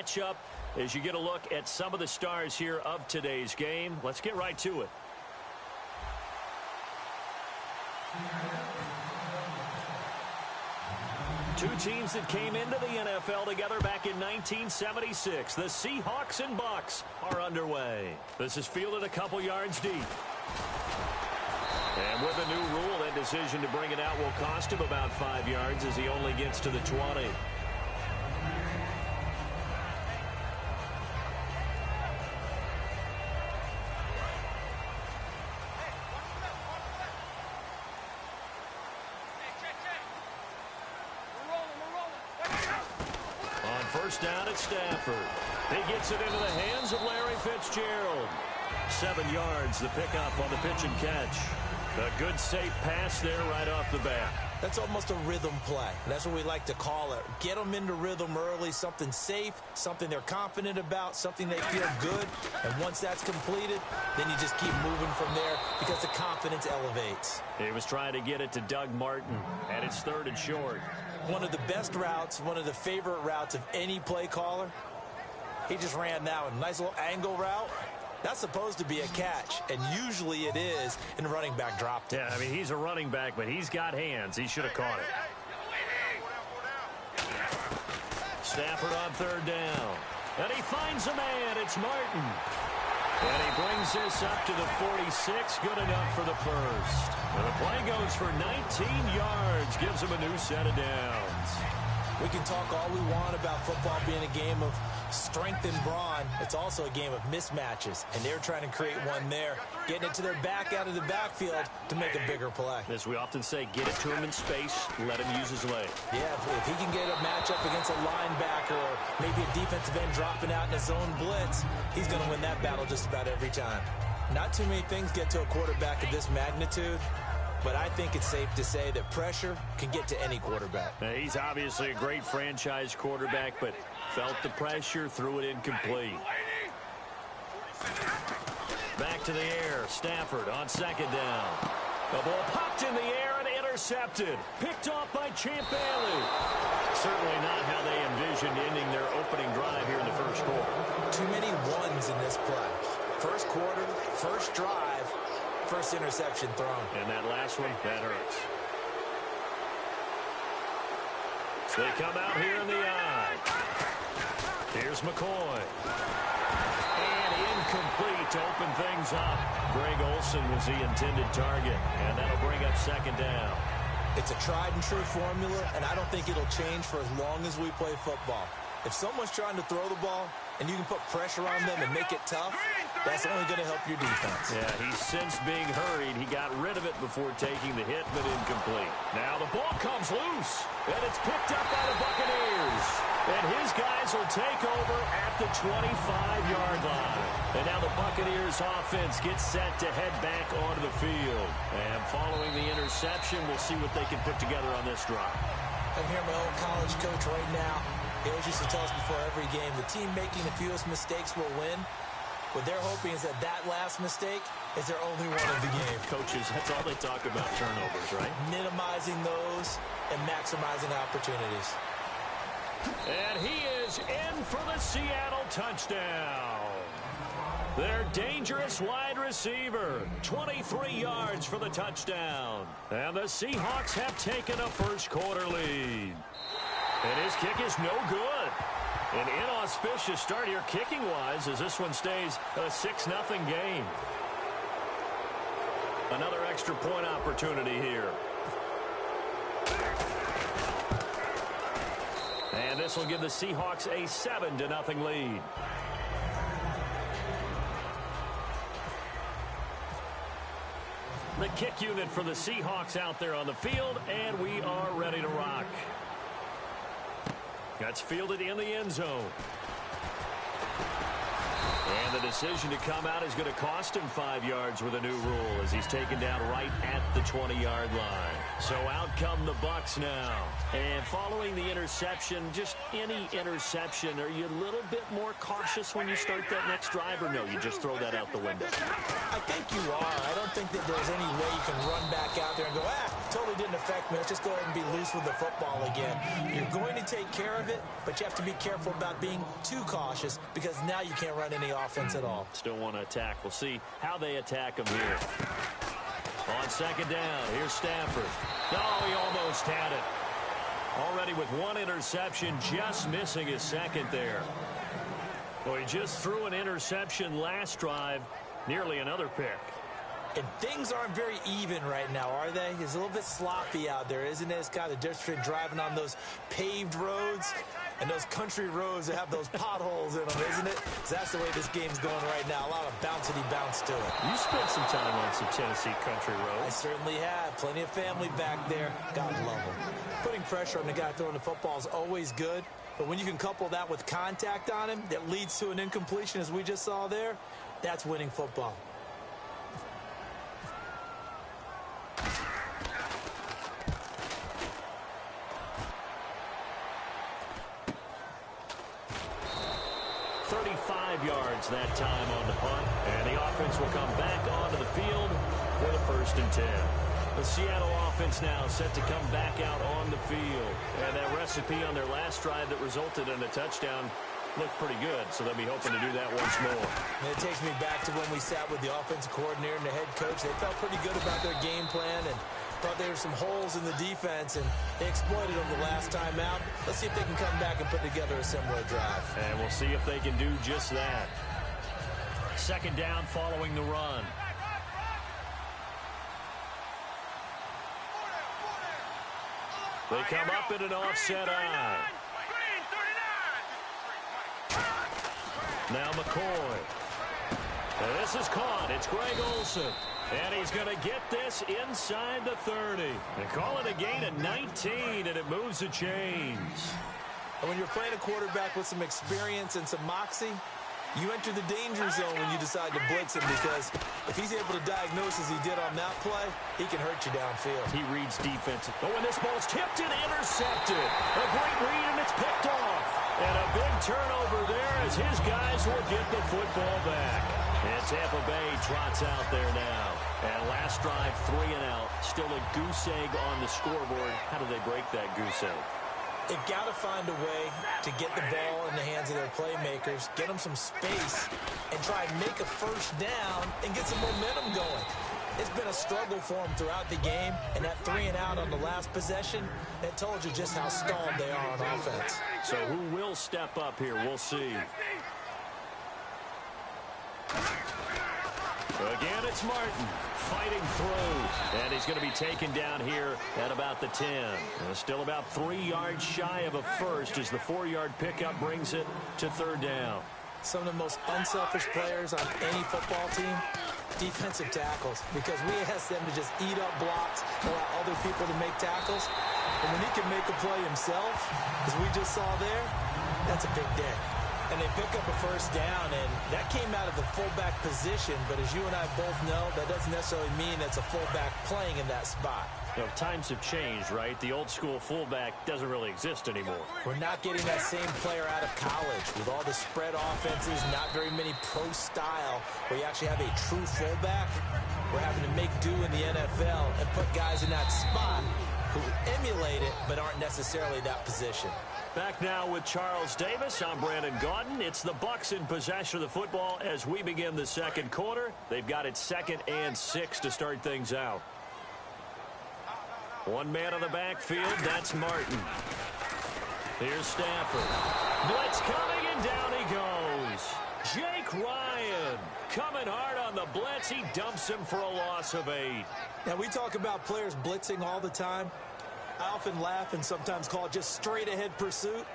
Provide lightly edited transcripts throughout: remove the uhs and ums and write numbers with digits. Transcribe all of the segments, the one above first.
matchup as you get a look at some of the stars here of today's game. Let's get right to it. Two teams that came into the NFL together back in 1976. The Seahawks and Bucks are underway. This is fielded a couple yards deep. And with a new rule, that decision to bring it out will cost him about 5 yards as he only gets to the 20. First down at Stafford. He gets it into the hands of Larry Fitzgerald. 7 yards, the pickup on the pitch and catch. A good, safe pass there right off the bat. That's almost a rhythm play. That's what we like to call it. Get them into rhythm early, something safe, something they're confident about, something they feel good. And once that's completed, then you just keep moving from there because the confidence elevates. He was trying to get it to Doug Martin, and it's 3rd and short. One of the best routes, one of the favorite routes of any play caller. He just ran that one. Nice little angle route. That's supposed to be a catch, and usually it is, and the running back dropped it. Yeah, I mean, he's a running back, but he's got hands. He should have caught it. Stafford on 3rd down. And he finds a man. It's Martin. And he brings this up to the 46. Good enough for the first. And the play goes for 19 yards. Gives him a new set of downs. We can talk all we want about football being a game of strength and brawn. It's also a game of mismatches, and they're trying to create one there, getting it to their back out of the backfield to make a bigger play. As we often say, get it to him in space, let him use his leg. Yeah, if he can get a matchup against a linebacker or maybe a defensive end dropping out in his own blitz, he's going to win that battle just about every time. Not too many things get to a quarterback of this magnitude, but I think it's safe to say that pressure can get to any quarterback. Now, he's obviously a great franchise quarterback, but felt the pressure, threw it incomplete. Back to the air. Stafford on 2nd down. The ball popped in the air and intercepted. Picked off by Champ Bailey. Certainly not how they envisioned ending their opening drive here in the first quarter. Too many ones in this play. First quarter, first drive, first interception thrown. And that last one, that hurts. So they come out here in the eye. Here's McCoy. And incomplete to open things up. Greg Olsen was the intended target, and that'll bring up 2nd down. It's a tried-and-true formula, and I don't think it'll change for as long as we play football. If someone's trying to throw the ball and you can put pressure on them and make it tough, that's only going to help your defense. Yeah, he's since being hurried. He got rid of it before taking the hit, but incomplete. Now the ball comes loose, and it's picked up by the Buccaneers. And his guys will take over at the 25-yard line. And now the Buccaneers offense gets set to head back onto the field. And following the interception, we'll see what they can put together on this drive. I hear my old college coach right now. He always used to tell us before every game, the team making the fewest mistakes will win. What they're hoping is that that last mistake is their only one of the game. Coaches, that's all they talk about, turnovers, right? Minimizing those and maximizing opportunities. And he is in for the Seattle touchdown. Their dangerous wide receiver, 23 yards for the touchdown. And the Seahawks have taken a first quarter lead. And his kick is no good. An inauspicious start here kicking-wise as this one stays a 6-0 game. Another extra point opportunity here. And this will give the Seahawks a 7-0 lead. The kick unit for the Seahawks out there on the field, and we are ready to rock. That's fielded in the end zone. And the decision to come out is going to cost him 5 yards with a new rule as he's taken down right at the 20-yard line. So out come the Bucks now. And following the interception, just any interception, are you a little bit more cautious when you start that next drive, or no, you just throw that out the window? I think you are. I don't think that there's any way you can run back out there and go, totally didn't affect me. Let's just go ahead and be loose with the football again. You're going to take care of it, but you have to be careful about being too cautious because now you can't run any offense at all. Still want to attack. We'll see how they attack him here. On second down, here's Stafford. Oh, he almost had it. Already with one interception, just missing his second there. Well, he just threw an interception last drive, nearly another pick. And things aren't very even right now, are they? It's a little bit sloppy out there, isn't it? It's kind of different between driving on those paved roads and those country roads that have those potholes in them, isn't it? That's the way this game's going right now. A lot of bouncy bounce to it. You spent some time on some Tennessee country roads. I certainly have. Plenty of family back there. God love them. Putting pressure on the guy throwing the football is always good, but when you can couple that with contact on him that leads to an incompletion, as we just saw there, that's winning football. Yards that time on the punt, and the offense will come back onto the field for the 1st and 10. The Seattle offense now set to come back out on the field, and that recipe on their last drive that resulted in a touchdown looked pretty good, so they'll be hoping to do that once more. And it takes me back to when we sat with the offensive coordinator and the head coach. They felt pretty good about their game plan and thought there were some holes in the defense, and they exploited them the last time out. Let's see if they can come back and put together a similar drive. And we'll see if they can do just that. Second down following the run. They come up in an offset eye. Now McCoy. And this is caught. It's Greg Olsen. And he's going to get this inside the 30. And call it a gain of 19, and it moves the chains. And when you're playing a quarterback with some experience and some moxie, you enter the danger zone when you decide to blitz him, because if he's able to diagnose as he did on that play, he can hurt you downfield. He reads defense. Oh, and this ball's tipped and intercepted. A great read, and it's picked off. And a big turnover there as his guys will get the football back. And Tampa Bay trots out there now. And last drive, 3 and out. Still a goose egg on the scoreboard. How do they break that goose egg? They've got to find a way to get the ball in the hands of their playmakers, get them some space, and try and make a first down and get some momentum going. It's been a struggle for them throughout the game, and that 3 and out on the last possession, that told you just how stalled they are on offense. So who will step up here? We'll see. Again, it's Martin fighting through, and he's going to be taken down here at about the 10. And still about 3 yards shy of a first as the 4-yard pickup brings it to 3rd down. Some of the most unselfish players on any football team, defensive tackles, because we ask them to just eat up blocks, allow other people to make tackles. And when he can make a play himself, as we just saw there, that's a big day. And they pick up a first down, and that came out of the fullback position. But as you and I both know, that doesn't necessarily mean that's a fullback playing in that spot. You know, times have changed, right? The old school fullback doesn't really exist anymore. We're not getting that same player out of college with all the spread offenses, not very many pro style where you actually have a true fullback. We're having to make do in the NFL and put guys in that spot who emulate it but aren't necessarily that position. Back now with Charles Davis. I'm Brandon Gaudin. It's the Bucs in possession of the football as we begin the second quarter. They've got it 2nd and 6 to start things out. One man on the backfield, that's Martin. Here's Stafford. Blitz coming, and down he goes. Jake Ryan coming hard on the blitz. He dumps him for a loss of 8. Now, we talk about players blitzing all the time. I often laugh and sometimes call it just straight-ahead pursuit.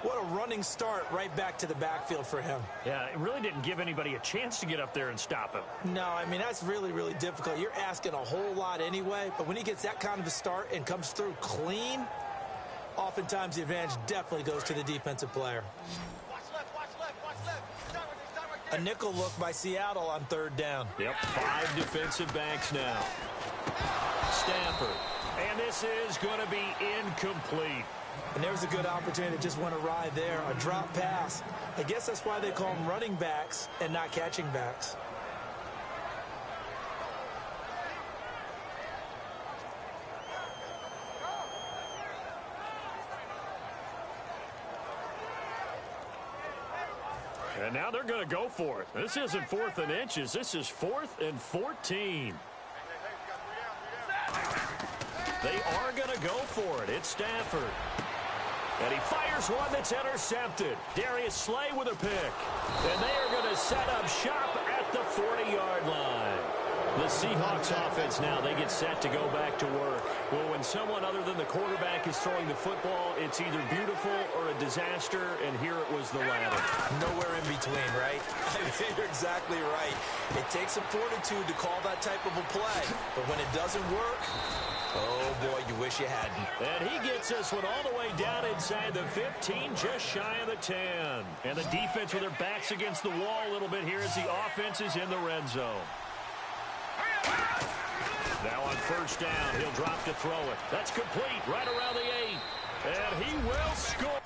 What a running start right back to the backfield for him. Yeah, it really didn't give anybody a chance to get up there and stop him. No, I mean, that's really, really difficult. You're asking a whole lot anyway, but when he gets that kind of a start and comes through clean, oftentimes the advantage definitely goes to the defensive player. A nickel look by Seattle on 3rd down. Yep, 5 defensive backs now. Stafford. And this is going to be incomplete. And there's a good opportunity to just went awry there. A drop pass. I guess that's why they call them running backs and not catching backs. And now they're going to go for it. This isn't 4th and inches. This is 4th and 14. They are going to go for it. It's Stafford. And he fires one that's intercepted. Darius Slay with a pick. And they are going to set up shop at the 40-yard line. The Seahawks offense now, they get set to go back to work. Well, when someone other than the quarterback is throwing the football, it's either beautiful or a disaster, and here it was the latter. Nowhere in between, right? You're exactly right. It takes some fortitude to call that type of a play, but when it doesn't work, oh, boy, you wish you hadn't. And he gets this one all the way down inside the 15, just shy of the 10. And the defense with their backs against the wall a little bit here as the offense is in the red zone. Now on first down, he'll drop to throw it. That's complete right around the 8. And he will score.